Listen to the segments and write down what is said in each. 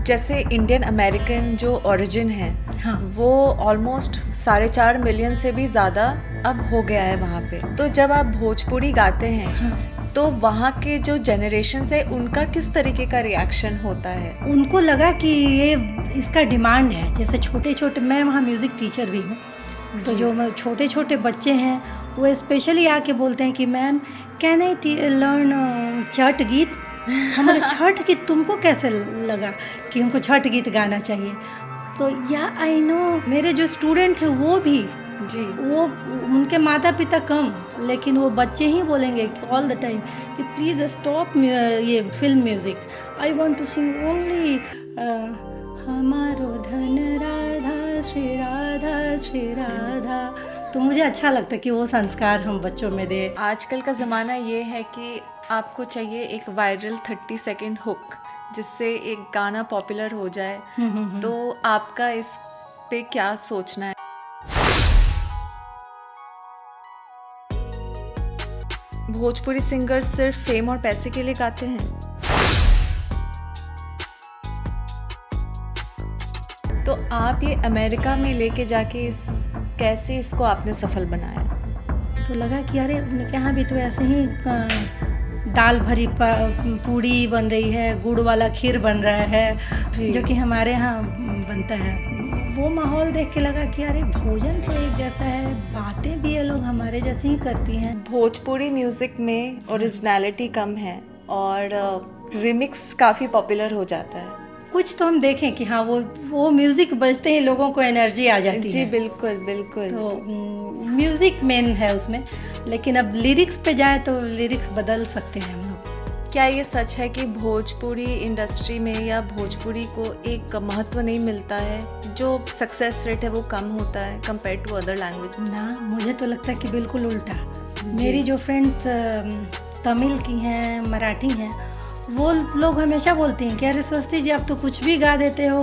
जैसे Indian American जो origin है, हाँ, वो ऑलमोस्ट 4.5 मिलियन से भी ज़्यादा अब हो गया है वहाँ पे। तो जब आप भोजपुरी गाते हैं, हाँ, तो वहाँ के जो जनरेशन है उनका किस तरीके का रिएक्शन होता है? उनको लगा कि ये इसका डिमांड है। जैसे छोटे छोटे, मैं वहाँ म्यूज़िक टीचर भी हूँ, तो जी। जो छोटे छोटे बच्चे हैं वो स्पेशली आके बोलते हैं कि ma'am can I learn Chhath गीत। हमारे छठ गीत तुमको कैसे लगा कि हमको छठ गीत गाना चाहिए? तो या आई नो, मेरे जो स्टूडेंट हैं वो भी, जी। वो उनके माता पिता कम, लेकिन वो बच्चे ही बोलेंगे ऑल द टाइम कि प्लीज़ स्टॉप ये film music, I want to sing only हमारो धन राधा श्री राधा श्री राधा। तो मुझे अच्छा लगता है कि वो संस्कार हम बच्चों में दे। आजकल का ज़माना ये है कि आपको चाहिए एक वायरल 30 सेकेंड हुक, जिससे एक गाना पॉपुलर हो जाए। तो आपका इस पे क्या सोचना है? भोजपुरी सिंगर सिर्फ फेम और पैसे के लिए गाते हैं? तो आप ये अमेरिका में लेके जाके कैसे इसको आपने सफल बनाया? तो लगा कि अरे उनके यहाँ भी तो ऐसे ही दाल भरी पूड़ी बन रही है, गुड़ वाला खीर बन रहा है, जी। जो कि हमारे यहाँ बनता है। वो माहौल देख के लगा कि अरे भोजन तो एक जैसा है, बातें भी ये लोग हमारे जैसे ही करती हैं। भोजपुरी म्यूज़िक में ओरिजिनलिटी कम है और रिमिक्स काफ़ी पॉपुलर हो जाता है। कुछ तो हम देखें कि हाँ, वो म्यूज़िक बजते ही लोगों को एनर्जी आ जाती जी है। बिल्कुल बिल्कुल। तो म्यूज़िक मेन है उसमें, लेकिन अब लिरिक्स पे जाए तो लिरिक्स बदल सकते हैं हम लोग। क्या ये सच है कि भोजपुरी इंडस्ट्री में या भोजपुरी को एक महत्व नहीं मिलता है, जो सक्सेस रेट है वो कम होता है कंपेयर टू अदर लैंग्वेज? ना, मुझे तो लगता है कि बिल्कुल उल्टा। मेरी जो फ्रेंड्स तमिल की हैं, मराठी हैं, वो लोग हमेशा बोलती हैं कि अरे स्वस्ति जी, आप तो कुछ भी गा देते हो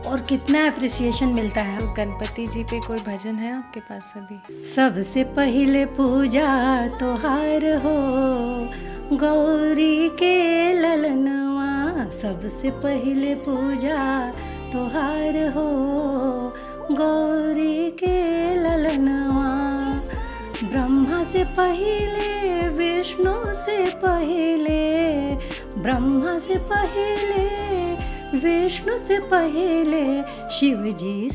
और कितना अप्रिसिएशन मिलता है। तो गणपति जी पे कोई भजन है आपके पास अभी? सबसे पहले पूजा तोहार हो, गौरी के ललनवा। सबसे पहले पूजा तोहार हो, गौरी के ललनवा। ब्रह्मा से पहले, विष्णु से पहले, ब्रह्मा से पहले, विष्णु से पहले, शिव जी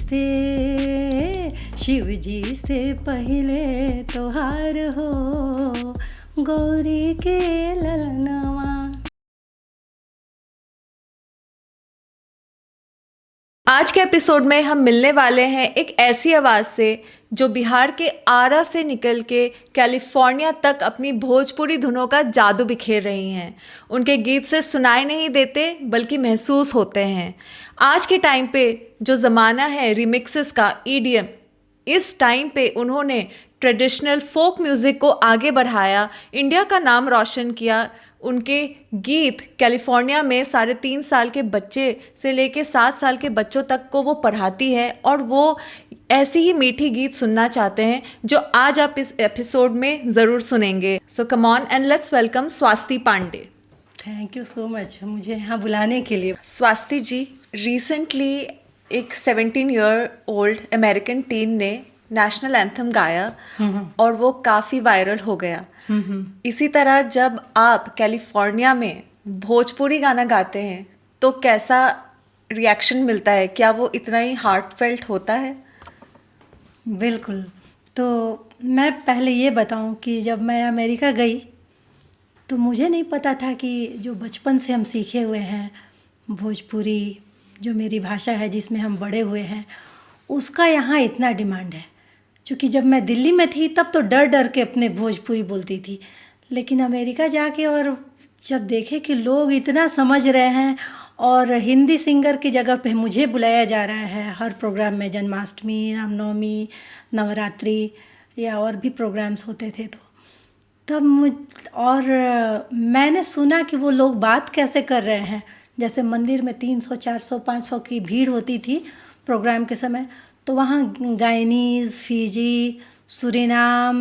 से पहले तोहार हो, गौरी के ललनवा। आज के एपिसोड में हम मिलने वाले हैं एक ऐसी आवाज़ से जो बिहार के आरा से निकल के कैलिफोर्निया तक अपनी भोजपुरी धुनों का जादू बिखेर रही हैं। उनके गीत सिर्फ सुनाई नहीं देते बल्कि महसूस होते हैं। आज के टाइम पे जो ज़माना है रिमिक्सेस का, EDM, इस टाइम पे उन्होंने ट्रेडिशनल फोक म्यूज़िक को आगे बढ़ाया, इंडिया का नाम रोशन किया। उनके गीत कैलिफोर्निया में 3.5 साल के बच्चे से लेके 7 साल के बच्चों तक को वो पढ़ाती है और वो ऐसी ही मीठी गीत सुनना चाहते हैं जो आज आप इस एपिसोड में ज़रूर सुनेंगे। So come on and let's welcome Swasti Pandey. Thank you so much मुझे यहाँ बुलाने के लिए। स्वास्ति जी, रिसेंटली एक 17 ईयर ओल्ड अमेरिकन टीन ने नेशनल एंथम गाया और वो काफ़ी वायरल हो गया। इसी तरह जब आप कैलिफोर्निया में भोजपुरी गाना गाते हैं तो कैसा रिएक्शन मिलता है? क्या वो इतना ही हार्टफेल्ट होता है? बिल्कुल। तो मैं पहले ये बताऊं कि जब मैं अमेरिका गई तो मुझे नहीं पता था कि जो बचपन से हम सीखे हुए हैं भोजपुरी, जो मेरी भाषा है जिसमें हम बड़े हुए हैं, उसका यहाँ इतना डिमांड है। क्योंकि जब मैं दिल्ली में थी तब तो डर डर के अपने भोजपुरी बोलती थी, लेकिन अमेरिका जाके और जब देखे कि लोग इतना समझ रहे हैं और हिंदी सिंगर की जगह पे मुझे बुलाया जा रहा है हर प्रोग्राम में, जन्माष्टमी, रामनवमी, नवरात्रि या और भी प्रोग्राम्स होते थे, तो तब और मैंने सुना कि वो लोग बात कैसे कर रहे हैं। जैसे मंदिर में 300, 400, 500 की भीड़ होती थी प्रोग्राम के समय, तो वहाँ गायनीज़, फिजी, सुरीनाम,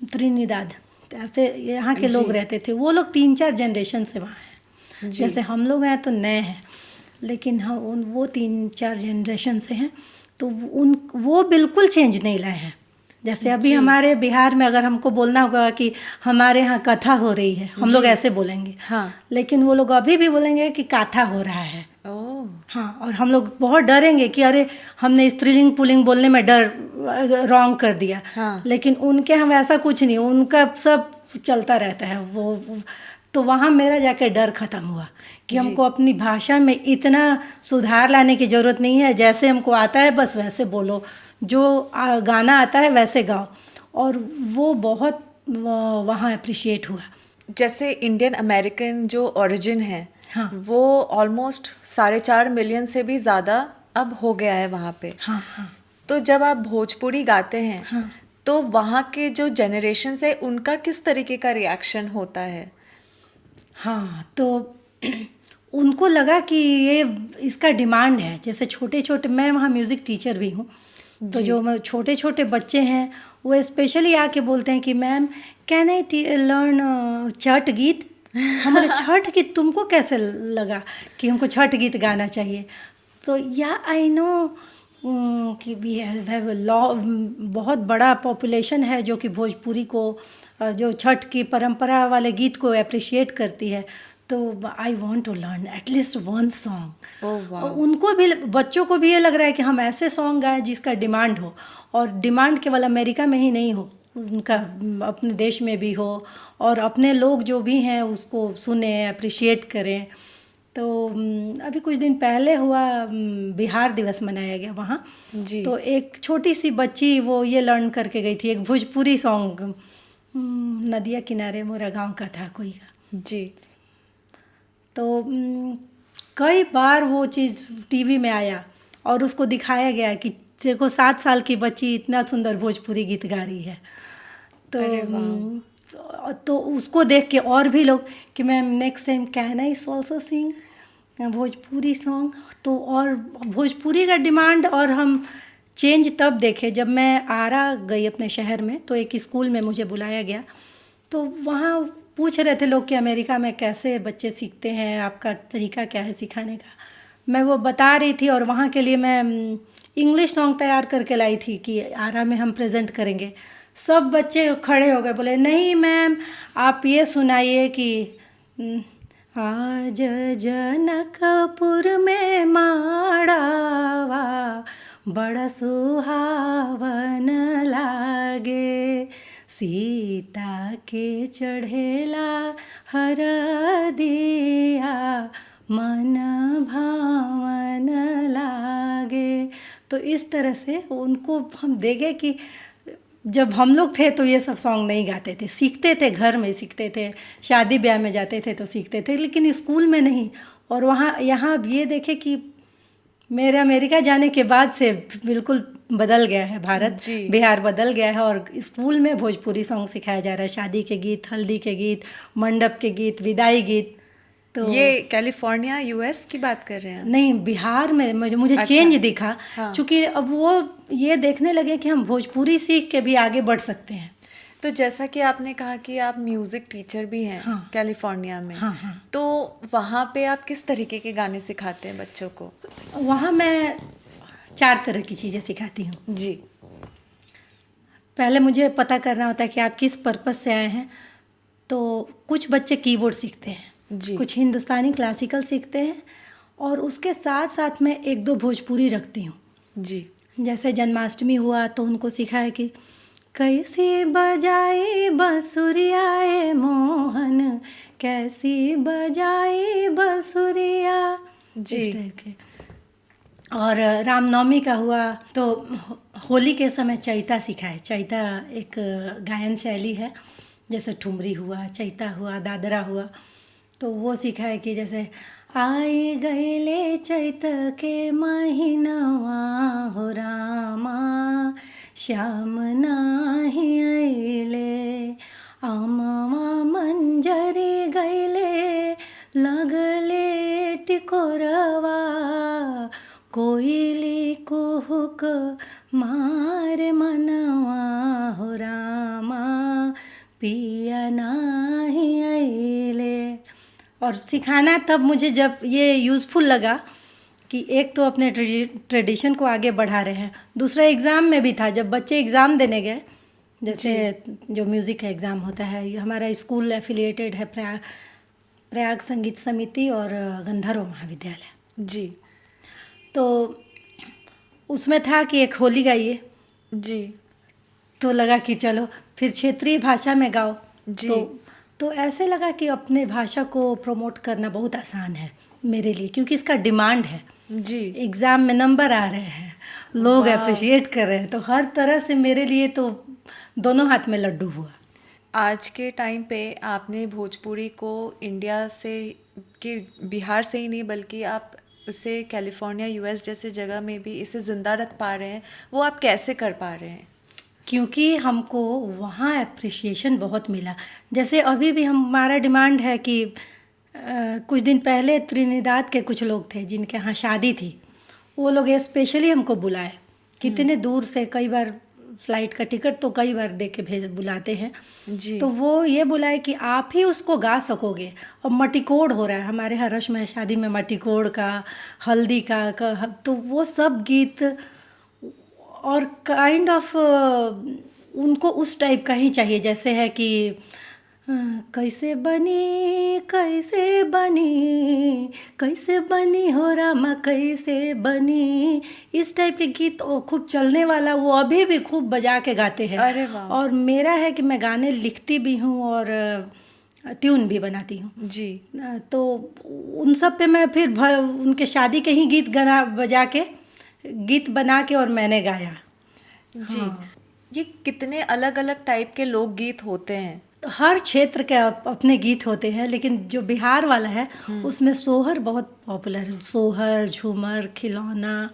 त्रिनिदाद, ऐसे यहाँ के लोग रहते थे। वो लोग 3-4 जनरेशन से वहाँ हैं। जैसे हम लोग हैं तो नए हैं, लेकिन हाँ वो 3-4 जनरेशन से हैं, तो वो बिल्कुल चेंज नहीं लाए हैं। जैसे अभी जी। हमारे बिहार में अगर हमको बोलना होगा कि हमारे यहाँ कथा हो रही है, हम लोग जी। ऐसे बोलेंगे। हाँ। लेकिन वो लोग अभी भी बोलेंगे कि काथा हो रहा है। ओह। हाँ, और हम लोग बहुत डरेंगे कि अरे हमने स्त्रीलिंग पुल्लिंग बोलने में रॉन्ग कर दिया। हाँ। लेकिन उनके हम ऐसा कुछ नहीं, उनका सब चलता रहता है वो। तो वहाँ मेरा जाकर डर ख़त्म हुआ कि जी। हमको अपनी भाषा में इतना सुधार लाने की ज़रूरत नहीं है, जैसे हमको आता है बस वैसे बोलो, जो गाना आता है वैसे गाओ। और वो बहुत वहाँ अप्रिशिएट हुआ। जैसे इंडियन अमेरिकन जो ओरिजिन है, हाँ। वो ऑलमोस्ट 4.5 मिलियन से भी ज़्यादा अब हो गया है वहाँ पे। हाँ हाँ तो जब आप भोजपुरी गाते हैं, हाँ तो वहाँ के जो जनरेशन है उनका किस तरीके का रिएक्शन होता है? हाँ, तो उनको लगा कि ये इसका डिमांड है। जैसे छोटे छोटे, मैं वहाँ म्यूज़िक टीचर भी हूँ, तो जी। जो छोटे छोटे बच्चे हैं वो स्पेशली आके बोलते हैं कि ma'am can I learn Chhath गीत। हमारे छठ गीत तुमको कैसे लगा कि हमको छठ गीत गाना चाहिए? तो या आई नो कि वी हैव लॉ, बहुत बड़ा पॉपुलेशन है जो कि भोजपुरी को, जो छठ की परंपरा वाले गीत को अप्रिशिएट करती है। तो I want to learn at least one song. Oh वाह। उनको भी, बच्चों को भी ये लग रहा है कि हम ऐसे सॉन्ग गाएं जिसका डिमांड हो, और डिमांड केवल अमेरिका में ही नहीं हो, उनका अपने देश में भी हो, और अपने लोग जो भी हैं उसको सुने, अप्रिशिएट करें। तो अभी कुछ दिन पहले हुआ, बिहार दिवस मनाया गया वहाँ। जी। तो एक छोटी सी बच्ची वो ये लर्न करके गई थी, एक भोजपुरी सॉन्ग, नदिया किनारे मोरा गांव का था कोई का। जी। तो कई बार वो चीज़ टीवी में आया और उसको दिखाया गया कि देखो 7 साल की बच्ची इतना सुंदर भोजपुरी गीत गा रही है। अरे तो उसको देख के और भी लोग कि ma'am next time can I also sing Bhojpuri song. तो और भोजपुरी का डिमांड, और हम चेंज तब देखे जब मैं आरा गई अपने शहर में, तो एक स्कूल में मुझे बुलाया गया। तो वहाँ पूछ रहे थे लोग कि अमेरिका में कैसे बच्चे सीखते हैं, आपका तरीका क्या है सिखाने का। मैं वो बता रही थी, और वहाँ के लिए मैं इंग्लिश सॉन्ग तैयार करके लाई थी कि आरा में हम प्रेजेंट करेंगे। सब बच्चे खड़े हो गए, बोले नहीं मैम आप ये सुनाइए कि आज जनकपुर में माड़ावा बड़ा सुहावन लागे, सीता के चढ़ेला हरदिया मन भावन लागे। तो इस तरह से उनको हम देंगे कि जब हम लोग थे तो ये सब सॉन्ग नहीं गाते थे, सीखते थे घर में, सीखते थे, शादी ब्याह में जाते थे तो सीखते थे, लेकिन स्कूल में नहीं। और वहाँ यहाँ अब ये देखे कि मेरे अमेरिका जाने के बाद से बिल्कुल बदल गया है भारत, बिहार बदल गया है, और स्कूल में भोजपुरी सॉन्ग सिखाया जा रहा है, शादी के गीत, हल्दी के गीत, मंडप के गीत, विदाई गीत। तो ये कैलिफोर्निया यूएस की बात कर रहे हैं? नहीं, बिहार में मुझे अच्छा। चेंज दिखा। हाँ। चूँकि अब वो ये देखने लगे कि हम भोजपुरी सीख के भी आगे बढ़ सकते हैं। तो जैसा कि आपने कहा कि आप म्यूज़िक टीचर भी हैं। हाँ। कैलिफोर्निया में। हाँ हाँ। तो वहाँ पे आप किस तरीके के गाने सिखाते हैं बच्चों को? वहाँ मैं 4 तरह की चीज़ें सिखाती हूँ। जी। पहले मुझे पता करना होता है कि आप किस पर्पस से आए हैं। तो कुछ बच्चे कीबोर्ड सीखते हैं जी। कुछ हिंदुस्तानी क्लासिकल सीखते हैं, और उसके साथ साथ मैं 1-2 भोजपुरी रखती हूँ। जी। जैसे जन्माष्टमी हुआ तो उनको सिखाया कि कैसी बजाई बंसुरिया मोहन, कैसी बजाई बंसुरिया, जी। इस टाइप के। और रामनवमी का हुआ तो होली के समय चैता सिखाए। चैता एक गायन शैली है, जैसे ठुमरी हुआ, चैता हुआ, दादरा हुआ, तो वो सिखाए कि जैसे आई गईले चैत के महीनवा हो रामा, श्याम नाही अइले, आमवा मंजरी गईले लगले टिकोरवा, कोयली कुहुक मार मनवा हो रामा, पिया नाही अइले। और सिखाना तब मुझे जब ये यूज़फुल लगा कि एक तो अपने ट्रेडिशन को आगे बढ़ा रहे हैं, दूसरा एग्ज़ाम में भी था, जब बच्चे एग्ज़ाम देने गए, जैसे जो म्यूज़िक का एग्ज़ाम होता है, ये हमारा स्कूल एफिलिएटेड है प्रयाग संगीत समिति और गंधर्व महाविद्यालय। जी तो उसमें था कि एक होली गाइए, जी तो लगा कि चलो फिर क्षेत्रीय भाषा में गाओ। जी। तो ऐसे लगा कि अपने भाषा को प्रमोट करना बहुत आसान है मेरे लिए, क्योंकि इसका डिमांड है। जी एग्ज़ाम में नंबर आ रहे हैं, लोग वाह। अप्रिशिएट कर रहे हैं, तो हर तरह से मेरे लिए तो दोनों हाथ में लड्डू हुआ। आज के टाइम पे आपने भोजपुरी को इंडिया से कि बिहार से ही नहीं बल्कि आप उसे कैलिफोर्निया यूएस जैसे जगह में भी इसे ज़िंदा रख पा रहे हैं, वो आप कैसे कर पा रहे हैं? क्योंकि हमको वहाँ अप्रिशिएशन बहुत मिला। जैसे अभी भी हमारा डिमांड है कि कुछ दिन पहले त्रिनिदाद के कुछ लोग थे जिनके यहाँ शादी थी, वो लोग स्पेशली हमको बुलाए, कितने दूर से, कई बार फ्लाइट का टिकट तो कई बार दे के बुलाते हैं। जी तो वो ये बुलाए कि आप ही उसको गा सकोगे। और मटिकोड़ हो रहा है हमारे यहाँ, रस्म है शादी में मटिकोड़ का, हल्दी का तो वो सब गीत, और काइंड ऑफ उनको उस टाइप का ही चाहिए, जैसे है कि कैसे बनी कैसे बनी कैसे बनी हो रामा कैसे बनी, इस टाइप के गीत वो खूब चलने वाला, वो अभी भी खूब बजा के गाते हैं। अरे वाह। और मेरा है कि मैं गाने लिखती भी हूँ और ट्यून भी बनाती हूँ। जी तो उन सब पे मैं फिर उनके शादी के ही गीत गाना बजा के, गीत बना के और मैंने गाया। जी हाँ। ये कितने अलग अलग टाइप के लोकगीत होते हैं? तो हर क्षेत्र के अपने गीत होते हैं, लेकिन जो बिहार वाला है उसमें सोहर बहुत पॉपुलर है। सोहर, झूमर, खिलौना,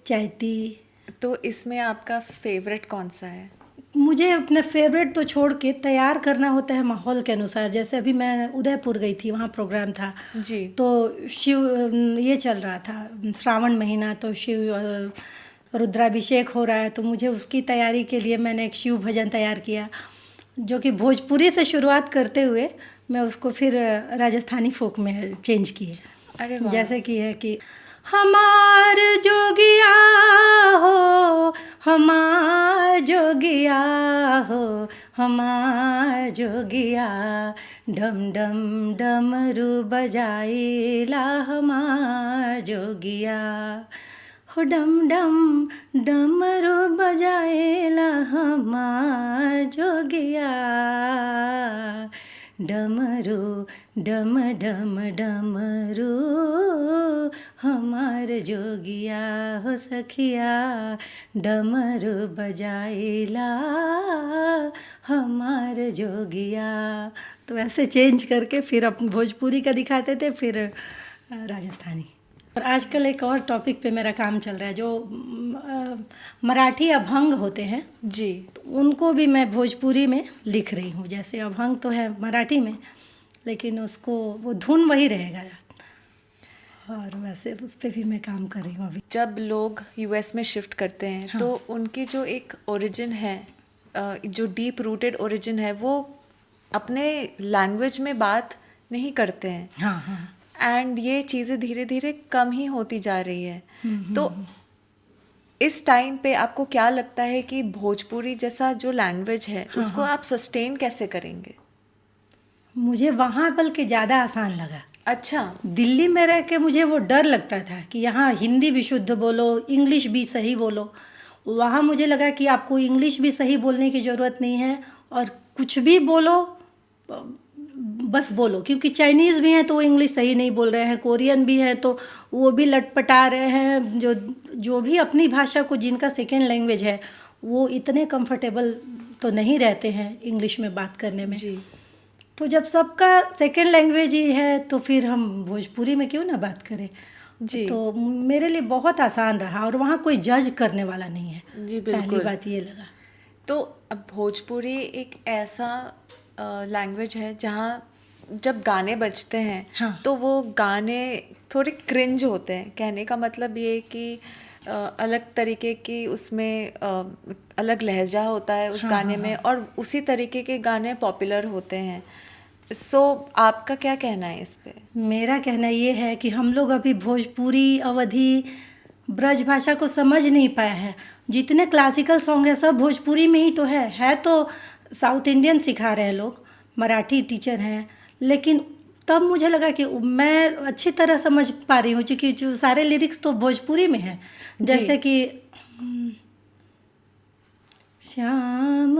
चैती। तो इसमें आपका फेवरेट कौन सा है? मुझे अपने फेवरेट तो छोड़ के तैयार करना होता है माहौल के अनुसार। जैसे अभी मैं उदयपुर गई थी, वहाँ प्रोग्राम था, जी तो शिव ये चल रहा था, श्रावण महीना, तो शिव रुद्राभिषेक हो रहा है, तो मुझे उसकी तैयारी के लिए मैंने एक शिव भजन तैयार किया, जो कि भोजपुरी से शुरुआत करते हुए मैं उसको फिर राजस्थानी फोक में चेंज किए। अरे वाह। जैसे कि है कि हमार जोगिया हो, हमार जोगिया हो, हमार जोगिया, डम डम डमरू बजाइला हमार जोगिया, हो डम डम डमरू बजाइला हमार जोगिया, डमरू डम डम डमरू हमार जोगिया, हो सखिया डमरू बजाइला हमार जोगिया। तो ऐसे चेंज करके फिर अपन भोजपुरी का दिखाते थे, फिर राजस्थानी। और आजकल एक और टॉपिक पे मेरा काम चल रहा है, जो मराठी अभंग होते हैं, जी तो उनको भी मैं भोजपुरी में लिख रही हूँ। जैसे अभंग तो है मराठी में, लेकिन उसको वो धुन वही रहेगा, और वैसे उस पर भी मैं काम कर रही हूँ अभी। जब लोग यूएस में शिफ्ट करते हैं हाँ। तो उनकी जो एक ओरिजिन है, जो डीप रूटेड ओरिजिन है, वो अपने लैंग्वेज में बात नहीं करते हैं। हाँ हाँ। एंड ये चीज़ें धीरे धीरे कम ही होती जा रही है। तो इस टाइम पे आपको क्या लगता है कि भोजपुरी जैसा जो लैंग्वेज है उसको आप सस्टेन कैसे करेंगे? मुझे वहाँ बल्कि ज़्यादा आसान लगा। अच्छा। दिल्ली में रह के मुझे वो डर लगता था कि यहाँ हिंदी भी शुद्ध बोलो, इंग्लिश भी सही बोलो। वहाँ मुझे लगा कि आपको इंग्लिश भी सही बोलने की ज़रूरत नहीं है, और कुछ भी बोलो, बस बोलो, क्योंकि चाइनीज़ भी हैं तो वो इंग्लिश सही नहीं बोल रहे हैं, कोरियन भी हैं तो वो भी लटपटा रहे हैं, जो भी अपनी भाषा को, जिनका सेकेंड लैंग्वेज है, वो इतने कंफर्टेबल तो नहीं रहते हैं इंग्लिश में बात करने में। जी तो जब सबका सेकेंड लैंग्वेज ही है तो फिर हम भोजपुरी में क्यों ना बात करें। जी। तो मेरे लिए बहुत आसान रहा, और वहाँ कोई जज करने वाला नहीं है। जी बिल्कुल। पहली बात ये लगा। तो अब भोजपुरी एक ऐसा लैंग्वेज है जहाँ जब गाने बजते हैं हाँ। तो वो गाने थोड़े क्रिंज होते हैं। कहने का मतलब ये कि अलग तरीके की उसमें अलग लहजा होता है उस हाँ, गाने हाँ, में, हाँ। और उसी तरीके के गाने पॉपुलर होते हैं। सो आपका क्या कहना है इस पे? मेरा कहना ये है कि हम लोग अभी भोजपुरी, अवधी, ब्रज भाषा को समझ नहीं पाए हैं। जितने क्लासिकल सॉन्ग है सब भोजपुरी में ही तो है तो साउथ इंडियन सिखा रहे हैं लोग, मराठी टीचर हैं, लेकिन तब मुझे लगा कि मैं अच्छी तरह समझ पा रही हूँ क्योंकि जो सारे लिरिक्स तो भोजपुरी में है। जैसे कि श्याम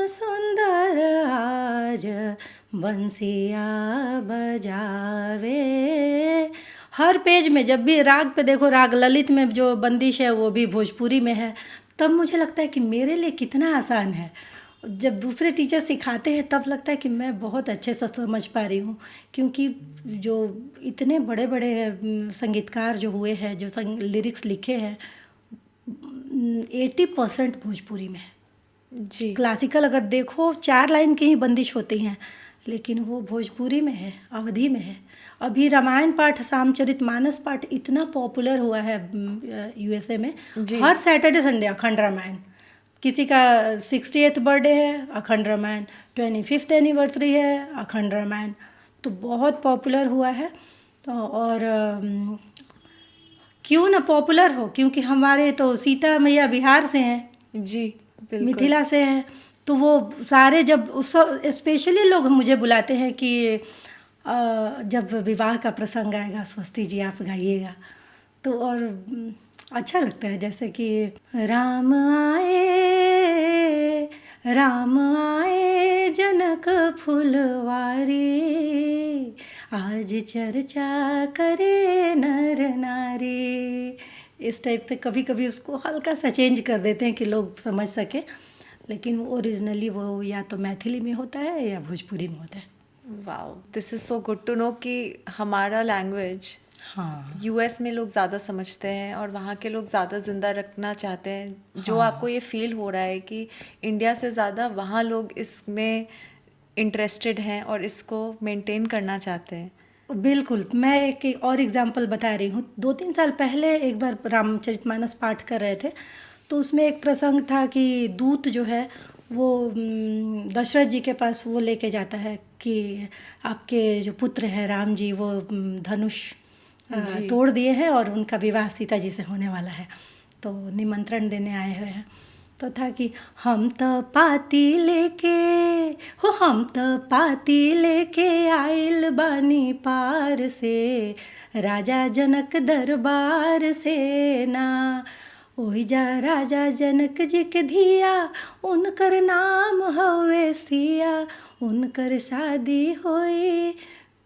सुंदर आज बंसिया बजावे, हर पेज में जब भी राग पे देखो, राग ललित में जो बंदिश है वो भी भोजपुरी में है। तब मुझे लगता है कि मेरे लिए कितना आसान है। जब दूसरे टीचर सिखाते हैं तब लगता है कि मैं बहुत अच्छे से समझ पा रही हूँ, क्योंकि जो इतने बड़े बड़े संगीतकार जो हुए हैं, जो लिरिक्स लिखे हैं, 80% भोजपुरी में है। जी। क्लासिकल अगर देखो 4 लाइन की ही बंदिश होती हैं, लेकिन वो भोजपुरी में है, अवधी में है। अभी रामायण पाठ, रामचरितमानस पाठ इतना पॉपुलर हुआ है यूएसए में। जी। हर सैटरडे संडे अखंड रामायण, किसी का 68th बर्थडे है अखंड रामायण, 25th एनिवर्सरी है अखंड रामायण, तो बहुत पॉपुलर हुआ है। तो और क्यों ना पॉपुलर हो, क्योंकि हमारे तो सीता मैया बिहार से हैं, जी बिल्कुल, मिथिला से हैं, तो वो सारे जब उस स्पेशली लोग मुझे बुलाते हैं कि जब विवाह का प्रसंग आएगा स्वस्ति जी आप गाइएगा, तो और अच्छा लगता है। जैसे कि राम आए जनक फुलवारी, आज चर्चा करे नर नारी, इस टाइप से कभी कभी उसको हल्का सा चेंज कर देते हैं कि लोग समझ सके, लेकिन वो ओरिजिनली वो या तो मैथिली में होता है या भोजपुरी में होता है। Wow, this is so good to know कि हमारा लैंग्वेज हाँ यूएस में लोग ज़्यादा समझते हैं और वहाँ के लोग ज़्यादा ज़िंदा रखना चाहते हैं। जो आपको ये फील हो रहा है कि इंडिया से ज़्यादा वहाँ लोग इसमें इंटरेस्टेड हैं और इसको मेंटेन करना चाहते हैं। बिल्कुल। मैं एक और एग्जांपल बता रही हूँ। 2-3 साल पहले एक बार रामचरितमानस पाठ कर रहे थे, तो उसमें एक प्रसंग था कि दूत जो है वो दशरथ जी के पास वो लेके जाता है कि आपके जो पुत्र हैं राम जी, वो धनुष जी। तोड़ दिए हैं और उनका विवाह सीता जी से होने वाला है, तो निमंत्रण देने आए हुए हैं। तो था कि हम तो पाती लेके आइल बानी पार से, राजा जनक दरबार से ना, ओहि जा राजा जनक जी के धिया, उनकर नाम हवे सिया, उनकर शादी होई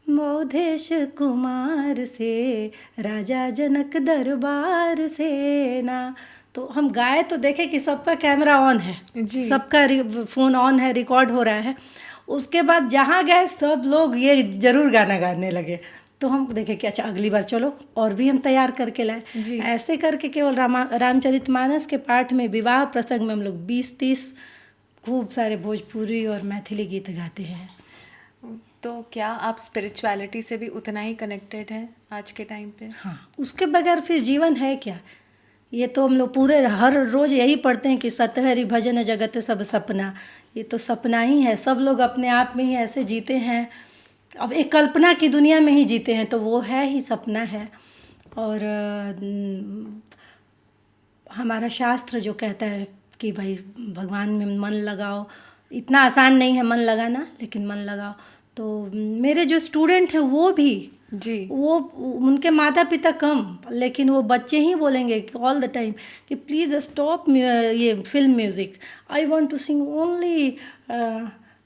मोधेश कुमार से, राजा जनक दरबार से ना। तो हम गाए तो देखे कि सबका कैमरा ऑन है, जी। सबका फ़ोन ऑन है, रिकॉर्ड हो रहा है। उसके बाद जहाँ गए सब लोग ये ज़रूर गाना गाने लगे, तो हम देखे कि अच्छा अगली बार चलो और भी हम तैयार करके लाए। जी। ऐसे करके केवल रामचरितमानस के पाठ में, विवाह प्रसंग में हम लोग 20-30 खूब सारे भोजपुरी और मैथिली गीत गाते हैं। तो क्या आप स्पिरिचुअलिटी से भी उतना ही कनेक्टेड हैं आज के टाइम पे? हाँ, उसके बगैर फिर जीवन है क्या? ये तो हम लोग पूरे हर रोज़ यही पढ़ते हैं कि सत हरि भजन जगत सब सपना, ये तो सपना ही है। सब लोग अपने आप में ही ऐसे जीते हैं, अब एक कल्पना की दुनिया में ही जीते हैं, तो वो है ही सपना है। और हमारा शास्त्र जो कहता है कि भाई भगवान में मन लगाओ, इतना आसान नहीं है मन लगाना, लेकिन मन लगाओ। तो मेरे जो स्टूडेंट हैं वो भी जी। वो उनके माता पिता कम, लेकिन वो बच्चे ही बोलेंगे ऑल द टाइम कि प्लीज़ स्टॉप ये film music, I want to sing only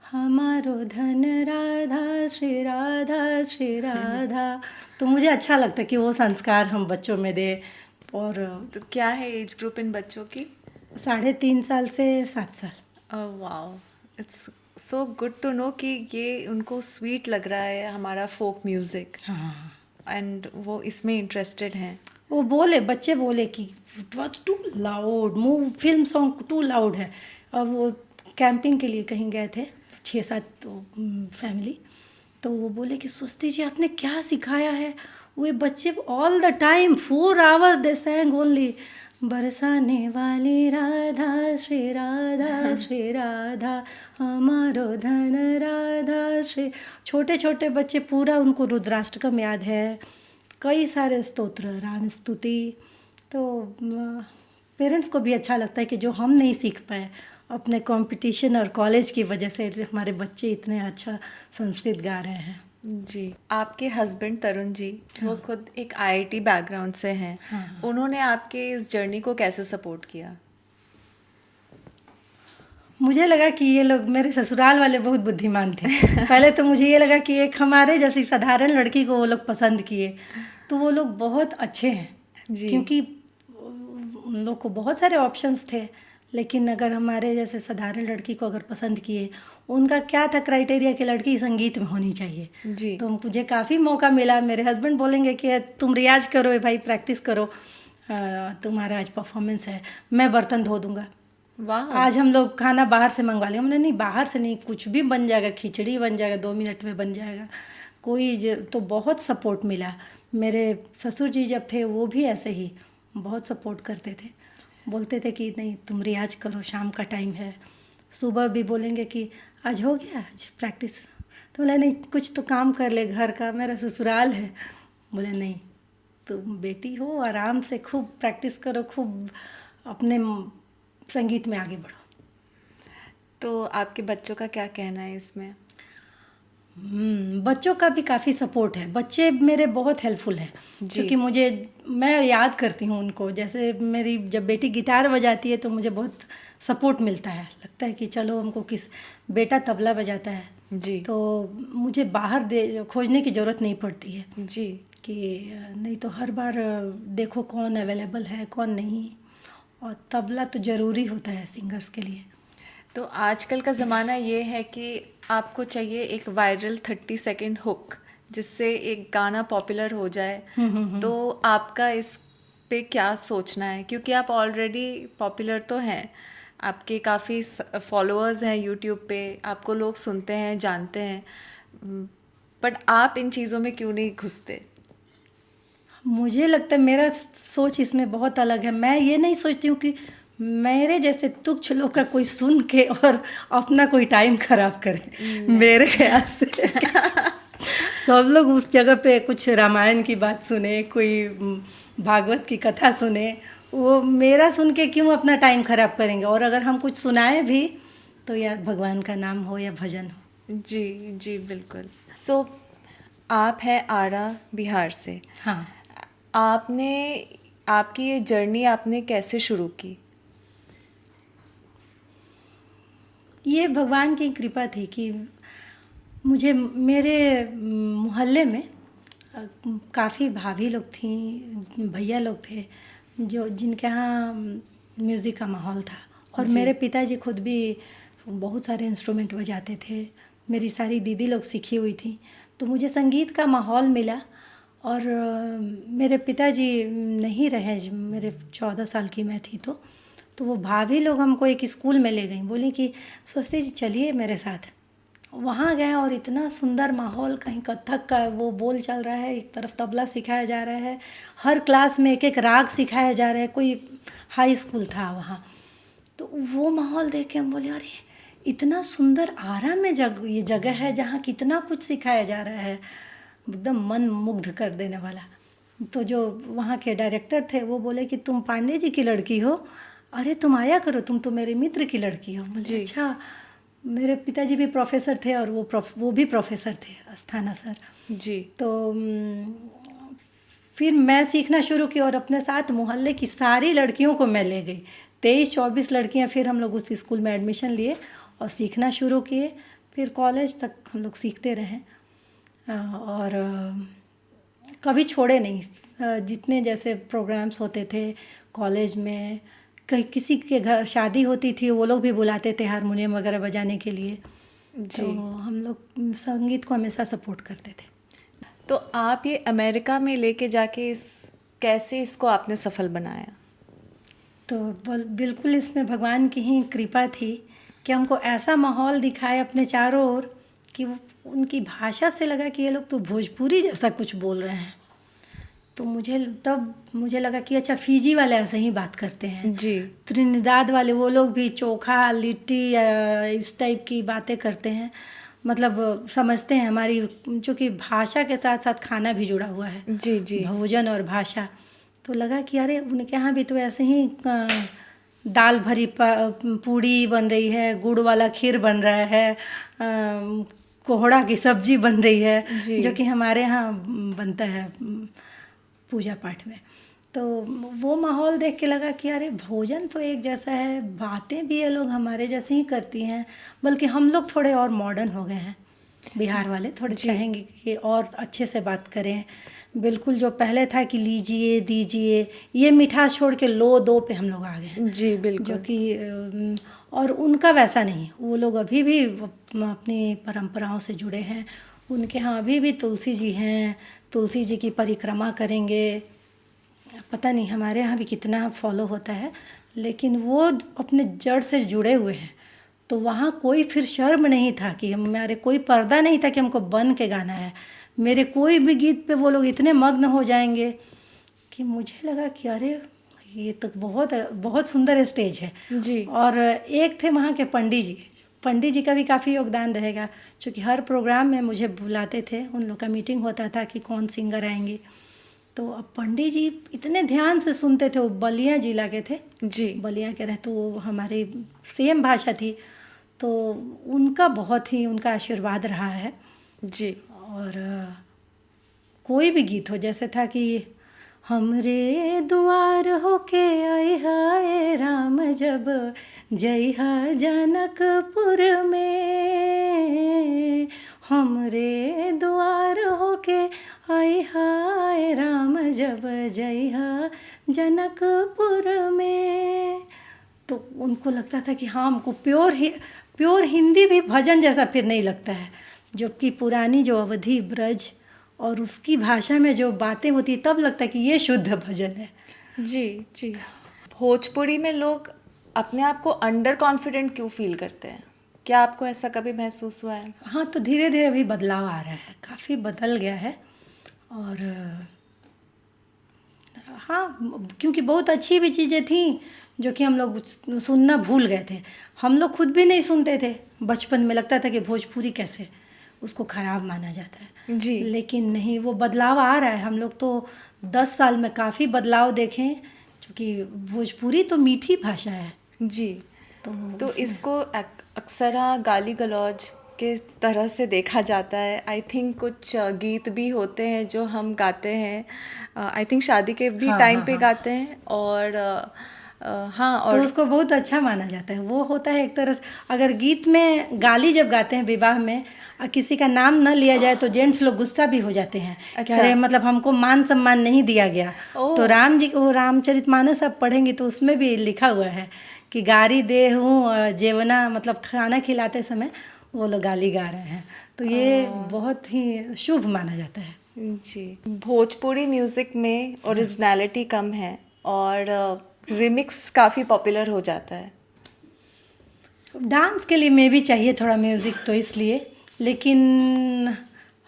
हमारो धन राधा श्री राधा श्री राधा। तो मुझे अच्छा लगता है कि वो संस्कार हम बच्चों में दें। और तो क्या है एज ग्रुप इन बच्चों की? 3.5 साल से 7 साल। Wow, it's so good to know कि ये उनको स्वीट लग रहा है हमारा फोक म्यूज़िक, हाँ, एंड वो इसमें इंटरेस्टेड हैं। वो बच्चे बोले कि it was too loud, film song too loud है। अब वो कैंपिंग के लिए कहीं गए थे 6-7 फैमिली, तो वो बोले कि स्वस्ति जी आपने क्या सिखाया है। वो बच्चे all the time 4 hours they सैंग only बरसाने वाली राधा श्री राधा हमारो धन राधा श्री। छोटे छोटे बच्चे पूरा उनको रुद्राष्टकम याद है, कई सारे स्तोत्र, राम स्तुति। तो पेरेंट्स को भी अच्छा लगता है कि जो हम नहीं सीख पाए अपने कंपटीशन और कॉलेज की वजह से हमारे बच्चे इतने अच्छा संस्कृत गा रहे हैं। जी, आपके हस्बैंड तरुण जी, वो खुद एक आईआईटी बैकग्राउंड से हैं। उन्होंने आपके इस जर्नी को कैसे सपोर्ट किया? मुझे लगा कि ये लोग, मेरे ससुराल वाले बहुत बुद्धिमान थे। पहले तो मुझे ये लगा कि एक हमारे जैसी साधारण लड़की को वो लोग पसंद किए, तो वो लोग बहुत अच्छे हैं जी। क्योंकि उन लोग को बहुत सारे ऑप्शंस थे, लेकिन अगर हमारे जैसे साधारण लड़की को अगर पसंद किए, उनका क्या था क्राइटेरिया कि लड़की संगीत में होनी चाहिए। जी। तो मुझे काफ़ी मौका मिला। मेरे हस्बैंड बोलेंगे कि तुम रियाज करो भाई, प्रैक्टिस करो, तुम्हारा आज परफॉर्मेंस है, मैं बर्तन धो दूँगा। वाह। आज हम लोग खाना बाहर से मंगवा लिया। हमने नहीं, बाहर से नहीं, कुछ भी बन जाएगा, खिचड़ी बन जाएगा, 2 मिनट में बन जाएगा। तो बहुत सपोर्ट मिला। मेरे ससुर जी जब थे वो भी ऐसे ही बहुत सपोर्ट करते थे, बोलते थे कि नहीं तुम रियाज करो, शाम का टाइम है। सुबह भी बोलेंगे कि आज हो गया, आज प्रैक्टिस। तो बोला नहीं, कुछ तो काम कर ले घर का, मेरा ससुराल है। बोले नहीं, तुम बेटी हो, आराम से खूब प्रैक्टिस करो, खूब अपने संगीत में आगे बढ़ो। तो आपके बच्चों का क्या कहना है इसमें? बच्चों का भी काफ़ी सपोर्ट है। बच्चे मेरे बहुत हेल्पफुल हैं क्योंकि मैं याद करती हूँ उनको। जैसे मेरी जब बेटी गिटार बजाती है तो मुझे बहुत सपोर्ट मिलता है, लगता है कि चलो हमको बेटा तबला बजाता है जी। तो मुझे बाहर खोजने की ज़रूरत नहीं पड़ती है जी। कि नहीं तो हर बार देखो कौन अवेलेबल है कौन नहीं, और तबला तो ज़रूरी होता है सिंगर्स के लिए। तो आजकल का ज़माना ये है कि आपको चाहिए एक वायरल 30 सेकंड हुक जिससे एक गाना पॉपुलर हो जाए। तो आपका इस पे क्या सोचना है? क्योंकि आप ऑलरेडी पॉपुलर तो हैं, आपके काफ़ी फॉलोअर्स हैं यूट्यूब पे, आपको लोग सुनते हैं, जानते हैं, बट आप इन चीज़ों में क्यों नहीं घुसते? मुझे लगता है मेरा सोच इसमें बहुत अलग है। मैं ये नहीं सोचती हूँ कि मेरे जैसे तुच्छ लोग का कोई सुन के और अपना कोई टाइम खराब करे। मेरे ख्याल से सब लोग उस जगह पे कुछ रामायण की बात सुने, कोई भागवत की कथा सुने, वो मेरा सुन के क्यों अपना टाइम खराब करेंगे। और अगर हम कुछ सुनाए भी तो या भगवान का नाम हो या भजन हो। जी जी बिल्कुल। सो आप हैं आरा बिहार से। हाँ, आपकी ये जर्नी आपने कैसे शुरू की? ये भगवान की कृपा थी कि मुझे मेरे मोहल्ले में काफ़ी भाभी लोग थी, भैया लोग थे जो जिनके यहाँ म्यूज़िक का माहौल था। और मेरे पिताजी खुद भी बहुत सारे इंस्ट्रूमेंट बजाते थे, मेरी सारी दीदी लोग सीखी हुई थी, तो मुझे संगीत का माहौल मिला। और मेरे पिताजी नहीं रहे, मेरे 14 साल की मैं थी तो वो भाभी लोग हमको एक स्कूल में ले गई, बोली कि स्वस्ति जी चलिए मेरे साथ। वहाँ गए और इतना सुंदर माहौल, कहीं कथक का वो बोल चल रहा है, एक तरफ तबला सिखाया जा रहा है, हर क्लास में एक एक राग सिखाया जा रहा है, कोई हाई स्कूल था वहाँ। तो वो माहौल देख के हम बोले अरे इतना सुंदर आरा में ये जगह है जहाँ कितना कुछ सिखाया जा रहा है, एकदम मन मुग्ध कर देने वाला। तो जो वहाँ के डायरेक्टर थे वो बोले कि तुम पांडे जी की लड़की हो, अरे तुम आया करो, तुम तो मेरे मित्र की लड़की हो। मुझे अच्छा, मेरे पिताजी भी प्रोफेसर थे और वो भी प्रोफेसर थे, अस्थाना सर जी। तो फिर मैं सीखना शुरू की और अपने साथ मोहल्ले की सारी लड़कियों को मैं ले गई। 23-24 लड़कियां, फिर हम लोग उस स्कूल में एडमिशन लिए और सीखना शुरू किए। फिर कॉलेज तक हम लोग सीखते रहे और कभी छोड़े नहीं। जितने जैसे प्रोग्राम्स होते थे कॉलेज में, कहीं किसी के घर शादी होती थी वो लोग भी बुलाते थे हारमोनियम वगैरह बजाने के लिए। तो हम लोग संगीत को हमेशा सपोर्ट करते थे। तो आप ये अमेरिका में लेके जाके कैसे इसको आपने सफल बनाया? तो बिल्कुल इसमें भगवान की ही कृपा थी कि हमको ऐसा माहौल दिखाए अपने चारों ओर कि उनकी भाषा से लगा कि ये लोग तो भोजपुरी जैसा कुछ बोल रहे हैं। तो मुझे लगा कि अच्छा फिजी वाले ऐसे ही बात करते हैं। जी। त्रिनिदाद वाले वो लोग भी चोखा लिट्टी इस टाइप की बातें करते हैं, मतलब समझते हैं हमारी, चूँकि भाषा के साथ साथ खाना भी जुड़ा हुआ है। जी जी। भोजन और भाषा। तो लगा कि अरे उनके यहाँ भी तो ऐसे ही दाल भरी पूड़ी बन रही है, गुड़ वाला खीर बन रहा है, कोहड़ा की सब्जी बन रही है, जी। जो कि हमारे यहाँ बनता है पूजा पाठ में। तो वो माहौल देख के लगा कि अरे भोजन तो एक जैसा है, बातें भी ये लोग हमारे जैसे ही करती हैं, बल्कि हम लोग थोड़े और मॉडर्न हो गए हैं। बिहार वाले थोड़े जी। चाहेंगे कि और अच्छे से बात करें। बिल्कुल जो पहले था कि लीजिए दीजिए, ये मिठास छोड़ के लो दो पे हम लोग आ गए हैं। जी बिल्कुल। जो कि और उनका वैसा नहीं, वो लोग अभी भी अपनी परंपराओं से जुड़े हैं। उनके यहाँ अभी भी तुलसी जी हैं, तुलसी जी की परिक्रमा करेंगे। पता नहीं हमारे यहाँ भी कितना फॉलो होता है, लेकिन वो अपने जड़ से जुड़े हुए हैं। तो वहाँ कोई फिर शर्म नहीं था कि हमारे, कोई पर्दा नहीं था कि हमको बन के गाना है। मेरे कोई भी गीत पे वो लोग इतने मग्न हो जाएंगे कि मुझे लगा कि अरे ये तो बहुत बहुत सुंदर स्टेज है। जी। और एक थे वहाँ के पंडित जी का भी काफ़ी योगदान रहेगा, क्योंकि हर प्रोग्राम में मुझे बुलाते थे, उन लोग का मीटिंग होता था कि कौन सिंगर आएंगे। तो अब पंडित जी इतने ध्यान से सुनते थे। वो बलिया जिला के थे। जी। बलिया के रहे, तो वो हमारी सेम भाषा थी, तो उनका बहुत ही उनका आशीर्वाद रहा है। जी। और कोई भी गीत हो, जैसे था कि हमरे दुआर होके आई हाय राम जब जइहा जनकपुर में, हमरे दुआर होके आई हाय राम जब जइहा जनकपुर में। तो उनको लगता था कि हाँ, हमको प्योर हिंदी भी भजन जैसा फिर नहीं लगता है, जबकि पुरानी जो अवधी ब्रज और उसकी भाषा में जो बातें होती तब लगता है कि ये शुद्ध भजन है। जी जी। भोजपुरी में लोग अपने आप को अंडर कॉन्फिडेंट क्यों फील करते हैं? क्या आपको ऐसा कभी महसूस हुआ है? हाँ, तो धीरे धीरे अभी बदलाव आ रहा है, काफ़ी बदल गया है। और हाँ, क्योंकि बहुत अच्छी भी चीज़ें थी जो कि हम लोग सुनना भूल गए थे। हम लोग खुद भी नहीं सुनते थे, बचपन में लगता था कि भोजपुरी कैसे, उसको ख़राब माना जाता है। जी। लेकिन नहीं, वो बदलाव आ रहा है। हम लोग तो 10 साल में काफ़ी बदलाव देखें, क्योंकि भोजपुरी तो मीठी भाषा है। जी। तो उसमें इसको अक्सर गाली गलौज के तरह से देखा जाता है। आई थिंक कुछ गीत भी होते हैं जो हम गाते हैं, आई थिंक शादी के भी हाँ टाइम हाँ पे हाँ, गाते हैं। और हाँ, तो और उसको बहुत अच्छा माना जाता है। वो होता है एक तरह से, अगर गीत में गाली जब गाते हैं विवाह में, किसी का नाम न लिया जाए तो जेंट्स लोग गुस्सा भी हो जाते हैं कि अच्छा। अरे मतलब हमको मान सम्मान नहीं दिया गया। ओह। तो राम जी वो रामचरितमानस आप पढ़ेंगे तो उसमें भी लिखा हुआ है कि गारी दे हूँ जेवना, मतलब खाना खिलाते समय वो लोग गाली गा रहे हैं। तो ये बहुत ही शुभ माना जाता है। जी। भोजपुरी म्यूज़िक में ओरिजिनलिटी कम है और रिमिक्स काफ़ी पॉपुलर हो जाता है। डांस के लिए में भी चाहिए थोड़ा म्यूज़िक, तो इसलिए, लेकिन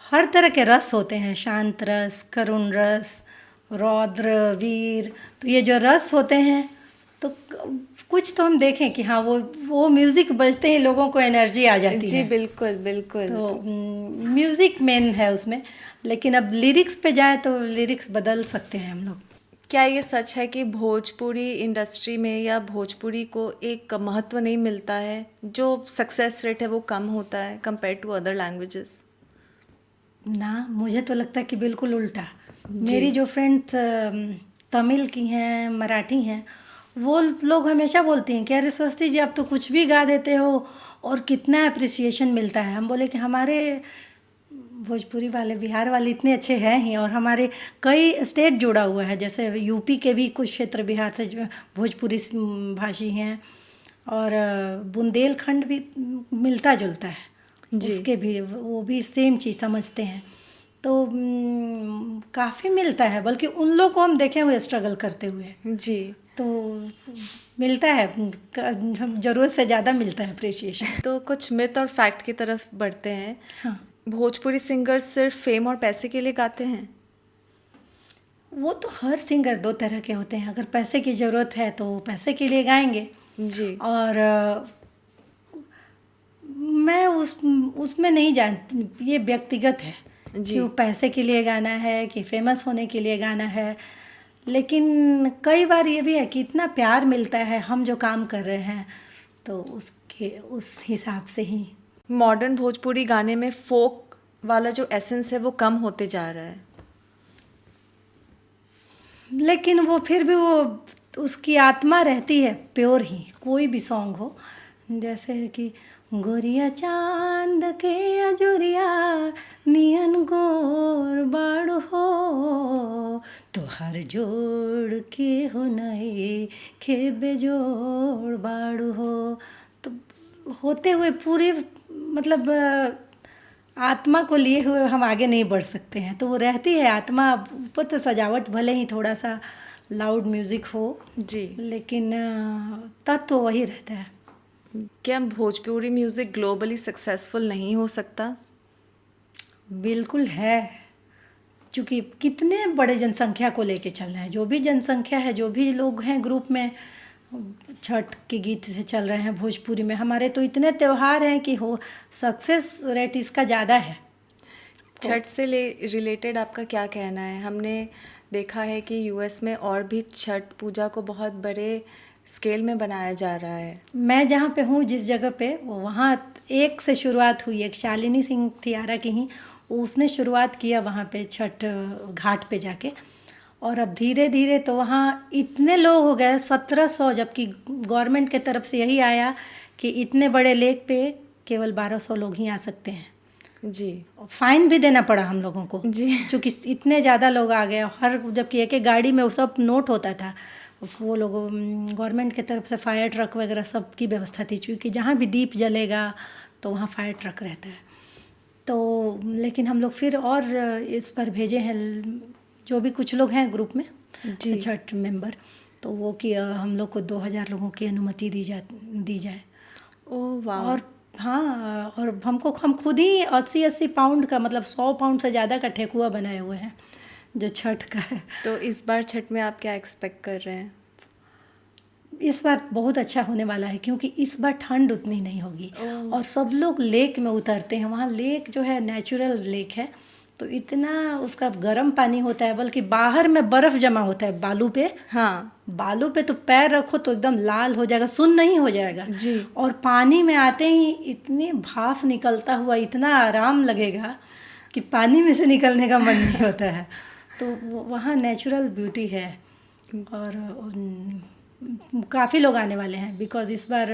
हर तरह के रस होते हैं, शांत रस, करुण रस, रौद्र, वीर। तो ये जो रस होते हैं, तो कुछ तो हम देखें कि हाँ, वो म्यूज़िक बजते ही लोगों को एनर्जी आ जाती जी है। बिल्कुल बिल्कुल। तो म्यूज़िक मेन है उसमें, लेकिन अब लिरिक्स पे जाए तो लिरिक्स बदल सकते हैं हम लोग। क्या ये सच है कि भोजपुरी इंडस्ट्री में या भोजपुरी को एक महत्व नहीं मिलता है, जो सक्सेस रेट है वो कम होता है कंपेयर टू अदर लैंग्वेजेस? ना, मुझे तो लगता है कि बिल्कुल उल्टा। जी। मेरी जो फ्रेंड्स तमिल की हैं, मराठी हैं, वो लोग हमेशा बोलती हैं कि अरे स्वस्ति जी, आप तो कुछ भी गा देते हो और कितना अप्रिसिएशन मिलता है। हम बोले कि हमारे भोजपुरी वाले, बिहार वाले इतने अच्छे हैं ही, और हमारे कई स्टेट जुड़ा हुआ है, जैसे यूपी के भी कुछ क्षेत्र बिहार से जो भोजपुरी भाषी हैं, और बुंदेलखंड भी मिलता जुलता है। जी। उसके भी वो भी सेम चीज़ समझते हैं। तो काफ़ी मिलता है, बल्कि उन लोग को हम देखे हुए स्ट्रगल करते हुए, जी। तो मिलता है, ज़रूरत से ज़्यादा मिलता है अप्रिसिएशन। तो कुछ मिथ और फैक्ट की तरफ बढ़ते हैं। हाँ, भोजपुरी सिंगर सिर्फ फेम और पैसे के लिए गाते हैं? वो तो हर सिंगर दो तरह के होते हैं। अगर पैसे की ज़रूरत है तो वो पैसे के लिए गाएंगे, जी। और मैं उसमें नहीं जानती, ये व्यक्तिगत है कि जी। वो पैसे के लिए गाना है कि फेमस होने के लिए गाना है। लेकिन कई बार ये भी है कि इतना प्यार मिलता है हम जो काम कर रहे हैं, तो उसके उस हिसाब से ही। मॉडर्न भोजपुरी गाने में फोक वाला जो एसेंस है वो कम होते जा रहा है। लेकिन वो फिर भी वो उसकी आत्मा रहती है प्योर ही, कोई भी सॉन्ग हो। जैसे कि गोरिया चांद के अजोरिया नियन गोर बाड़ हो, तो हर जोड़ के हो नए खे बेजोड़ बाड़ हो। तो होते हुए पूरी मतलब आत्मा को लिए हुए हम आगे नहीं बढ़ सकते हैं, तो वो रहती है आत्मा। ऊपर तो सजावट भले ही थोड़ा सा लाउड म्यूज़िक हो, जी। लेकिन तत्व तो वही रहता है। क्या भोजपुरी म्यूजिक ग्लोबली सक्सेसफुल नहीं हो सकता? बिल्कुल है, क्योंकि कितने बड़े जनसंख्या को लेके चलना है। जो भी जनसंख्या है, जो भी लोग हैं ग्रुप में, छठ के गीत से चल रहे हैं भोजपुरी में। हमारे तो इतने त्यौहार हैं कि हो सक्सेस रेट इसका ज़्यादा है। छठ से रिलेटेड आपका क्या कहना है? हमने देखा है कि यूएस में और भी छठ पूजा को बहुत बड़े स्केल में बनाया जा रहा है। मैं जहाँ पे हूँ, जिस जगह पे, वहाँ एक से शुरुआत हुई। एक शालिनी सिंह थी आरा की ही, उसने शुरुआत किया वहाँ पे छठ घाट पे जाके। और अब धीरे धीरे तो वहाँ इतने लोग हो गए 1700, जबकि गवर्नमेंट के तरफ से यही आया कि इतने बड़े लेक पे केवल 1200 लोग ही आ सकते हैं। जी। फाइन भी देना पड़ा हम लोगों को, जी। क्योंकि इतने ज़्यादा लोग आ गए। हर जबकि एक एक गाड़ी में वो सब नोट होता था। वो लोग गवर्नमेंट की तरफ से फायर ट्रक वगैरह सब की व्यवस्था थी, क्योंकि जहाँ भी दीप जलेगा तो वहाँ फायर ट्रक रहता है। तो लेकिन हम लोग फिर और इस पर भेजे हैं, जो भी कुछ लोग हैं ग्रुप में जी। छठ मेंबर, तो वो कि हम लोग को 2000 लोगों की अनुमति दी जाए। ओह वाह। और हाँ, और हम खुद ही 80-80 पाउंड का, मतलब 100 पाउंड से ज़्यादा का ठेकुआ बनाए हुए हैं जो छठ का है। तो इस बार छठ में आप क्या एक्सपेक्ट कर रहे हैं? इस बार बहुत अच्छा होने वाला है, क्योंकि इस बार ठंड उतनी नहीं होगी। और सब लोग लेक में उतरते हैं। वहाँ लेक जो है नेचुरल लेक है, तो इतना उसका गर्म पानी होता है, बल्कि बाहर में बर्फ़ जमा होता है बालू पे। हाँ। बालू पे तो पैर रखो तो एकदम लाल हो जाएगा, सुन्न नहीं हो जाएगा। जी। और पानी में आते ही इतनी भाप निकलता हुआ इतना आराम लगेगा कि पानी में से निकलने का मन नहीं होता है। तो वहाँ नेचुरल ब्यूटी है। और काफ़ी लोग आने वाले हैं, बिकॉज़ इस बार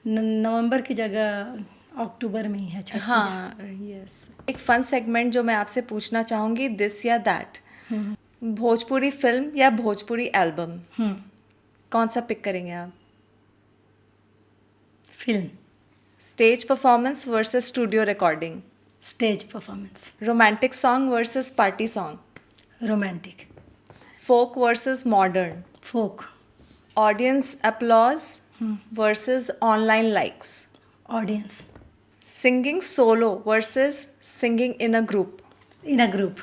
नवंबर की जगह अक्टूबर में ही है छठ पूजा। हाँ, यस। एक फन सेगमेंट जो मैं आपसे पूछना चाहूँगी, दिस या दैट। भोजपुरी फिल्म या भोजपुरी एल्बम, कौन सा पिक करेंगे आप? Film. Stage performance versus studio recording. Stage performance. Romantic song versus party song. Romantic. Folk versus modern. Folk. Audience applause versus online likes. Audience. Singing solo versus singing in a group. In a group.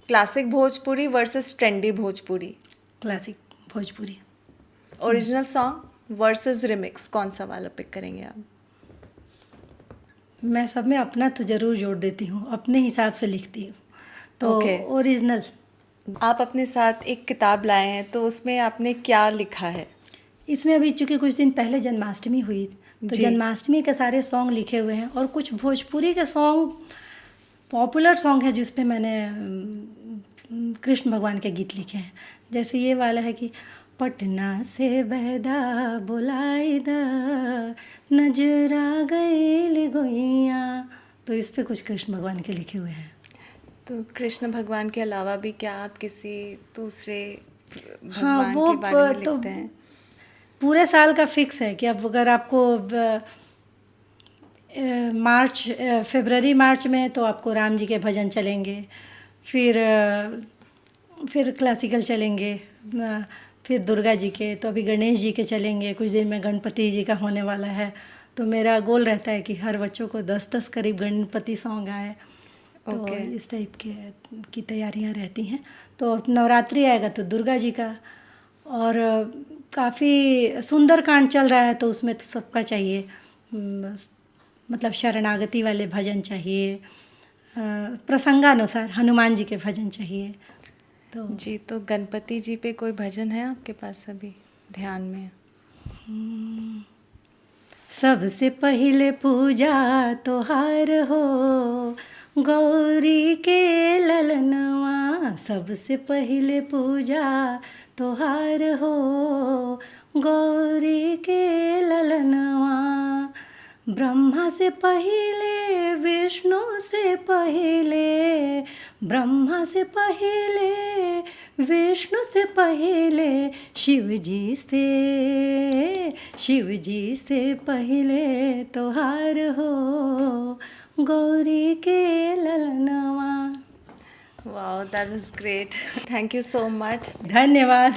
Classic Bhojpuri versus trendy Bhojpuri. Classic Bhojpuri. Original song versus remix, कौन सा वाला pick करेंगे आप? मैं सब में अपना तो ज़रूर जोड़ देती हूँ, अपने हिसाब से लिखती हूँ, तो Okay. ओरिजिनल। आप अपने साथ एक किताब लाए हैं, तो उसमें आपने क्या लिखा है? इसमें अभी चूँकि कुछ दिन पहले जन्माष्टमी हुई, तो जी। जन्माष्टमी के सारे सॉन्ग लिखे हुए हैं, और कुछ भोजपुरी के सॉन्ग पॉपुलर सॉन्ग है जिस पे मैंने कृष्ण भगवान के गीत लिखे हैं। जैसे ये वाला है कि पटना से बहदा बुलाई दा नजरा गई गोइया, तो इस पे कुछ कृष्ण भगवान के लिखे हुए हैं। तो कृष्ण भगवान के अलावा भी क्या आप किसी दूसरे हाँ, भगवान वो के बारे में तो लिखते हैं? पूरे साल का फिक्स है कि अब अगर आपको फरवरी मार्च में तो आपको राम जी के भजन चलेंगे, फिर क्लासिकल चलेंगे, फिर दुर्गा जी के, तो अभी गणेश जी के चलेंगे। कुछ दिन में गणपति जी का होने वाला है, तो मेरा गोल रहता है कि हर बच्चों को 10-10 करीब गणपति सॉन्ग आए। तो ओके। इस टाइप के की तैयारियां रहती हैं। तो अब नवरात्रि आएगा तो दुर्गा जी का, और काफ़ी सुंदरकांड चल रहा है तो उसमें तो सबका चाहिए, मतलब शरणागति वाले भजन चाहिए, प्रसंगानुसार हनुमान जी के भजन चाहिए। तो जी, तो गणपति जी पे कोई भजन है आपके पास अभी ध्यान में? सबसे पहले पूजा तोहार हो, गौरी के ललनवा। सबसे पहले पूजा तोहार हो, गौरी के ललनवा। ब्रह्मा से पहले विष्णु से पहले, ब्रह्मा से पहले विष्णु से पहले, शिव जी से पहले तोहार हो, गौरी के ललनवा। Wow, that was great. Thank you so much. धन्यवाद।